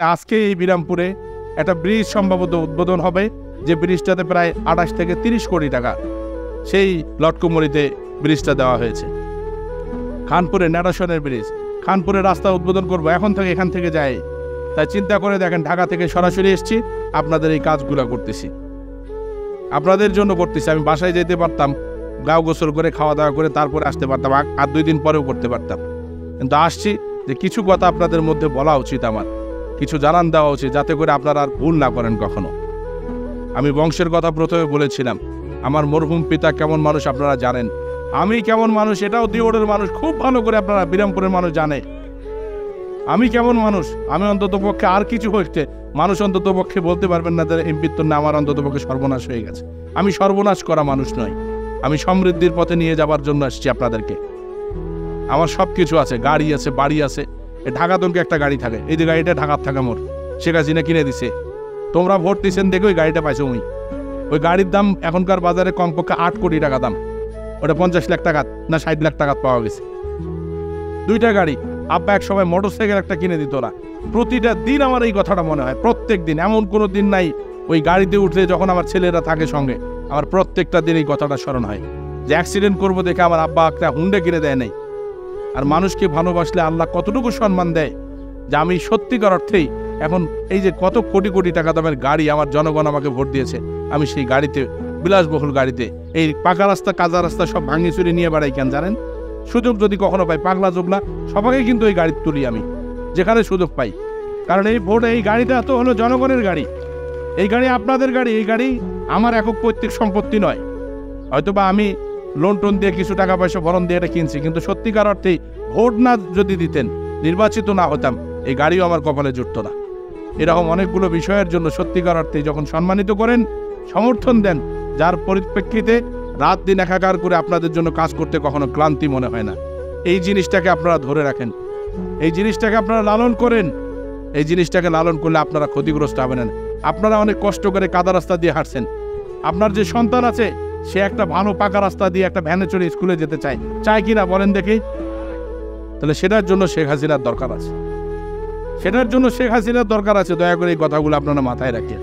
আজকে এই বিরামপুরে একটা ব্রিজ সম্ভবত উদ্বোধন হবে, যে ব্রিজটাতে প্রায় 28 থেকে 30 কোটি টাকা সেই লটকুমরিতে ব্রিজটা দেওয়া হয়েছে। খানপুরে ন্যারেশনের ব্রিজ, খানপুরে রাস্তা উদ্বোধন করবো এখন থেকে, এখান থেকে যাই। তাই চিন্তা করে দেখেন, ঢাকা থেকে সরাসরি এসেছি, আপনাদের এই কাজগুলো করতেছি, আপনাদের জন্য করতেছি। আমি বাসায় যেতে পারতাম, গাও গোসল করে খাওয়া দাওয়া করে তারপরে আসতে পারতাম, আর 2 দিন পরেও করতে পারতাম, কিন্তু আসছি যে কিছু কথা আপনাদের মধ্যে বলা উচিত, আমার কিছু জানান দেওয়া উচিত, যাতে করে আপনারা আর ভুল না করেন কখনো। আমি বংশের কথা প্রথমে বলেছিলাম, আমার মরহুম পিতা কেমন মানুষ আপনারা জানেন, আমি কেমন মানুষ এটাও দিওড়ের মানুষ খুব ভালো করে আপনারা বিরামপুরের মানুষ জানে আমি কেমন মানুষ। আমি অন্তত পক্ষে আর কিছু হচ্ছে মানুষ অন্তত পক্ষে বলতে পারবেন না যে এমপিত্ব না আমার অন্তত পক্ষে সর্বনাশ হয়ে গেছে। আমি সর্বনাশ করা মানুষ নই, আমি সমৃদ্ধির পথে নিয়ে যাবার জন্য আসছি আপনাদেরকে। আমার সব কিছু আছে, গাড়ি আছে, বাড়ি আছে। ঢাকা তনকে একটা গাড়ি থাকে, এই যে গাড়িটা ঢাকার থাকা মোর শেখ হাসিনা কিনে দিছে, তোমরা ভোট দিচ্ছেন দেখে ওই গাড়িটা পাইছো। ওই গাড়ির দাম এখনকার বাজারে কমপক্ষে 8 কোটি টাকা দাম, ওটা 50 লাখ টাকা না 60 লাখ টাকা পাওয়া গেছে। 2টা গাড়ি, আব্বা এক সময় মোটরসাইকেল একটা কিনে দিত না। প্রতিটা দিন আমার এই কথাটা মনে হয়, প্রত্যেক দিন, এমন কোনো দিন নাই ওই গাড়িতে উঠলে যখন আমার ছেলেরা থাকে সঙ্গে, আমার প্রত্যেকটা দিন এই কথাটা স্মরণ হয় যে অ্যাক্সিডেন্ট করবো দেখে আমার আব্বা একটা হুন্ডা কিনে দেয় নাই। আর মানুষকে ভালোবাসলে আল্লাহ কতটুকু সম্মান দেয়, যে আমি সত্যিকার অর্থেই এখন এই যে কত কোটি কোটি টাকা দামের গাড়ি আমার জনগণ আমাকে ভোট দিয়েছে, আমি সেই গাড়িতে, বিলাসবহুল গাড়িতে, এই পাকা রাস্তা কাঁচা রাস্তা সব ভাঙিয়ে চুরি নিয়ে বেড়াই কেন জানেন? সুযোগ যদি কখনো পাই, পাগলা জোগলা সবাইকে কিন্তু এই গাড়ি তুলি আমি যেখানে সুযোগ পাই। কারণ এই ভোট, এই গাড়িটা তো হলো জনগণের গাড়ি, এই গাড়ি আপনাদের গাড়ি, এই গাড়ি আমার একক পৈতৃক সম্পত্তি নয়। হয়তোবা আমি লোন টোন দিয়ে কিছু টাকা পয়সা ভরণ দিয়ে এটা কিনছি, কিন্তু সত্যিকার অর্থেই ভোট না যদি দিতেন, নির্বাচিত না হতাম, এই গাড়িও আমার কপালে জুটত না। এরকম অনেকগুলো বিষয়ের জন্য সত্যিকার অর্থে যখন সম্মানিত করেন, সমর্থন দেন, যার পরিপ্রেক্ষিতে রাত দিন একাকার করে আপনাদের জন্য কাজ করতে কখনো ক্লান্তি মনে হয় না, এই জিনিসটাকে আপনারা ধরে রাখেন, এই জিনিসটাকে আপনারা লালন করেন। এই জিনিসটাকে লালন করলে আপনারা ক্ষতিগ্রস্ত হবেন না। আপনারা অনেক কষ্ট করে কাদা রাস্তা দিয়ে হাঁটছেন, আপনার যে সন্তান আছে সে একটা ভালো পাকা রাস্তা দিয়ে একটা ভ্যানে চড়ে স্কুলে যেতে চায় কিনা বলেন দেখি? তাহলে সেটার জন্য শেখ হাসিনার দরকার আছে, সেটার জন্য শেখ হাসিনার দরকার আছে। দয়া করে এই কথাগুলো আপনারা মাথায় রাখেন।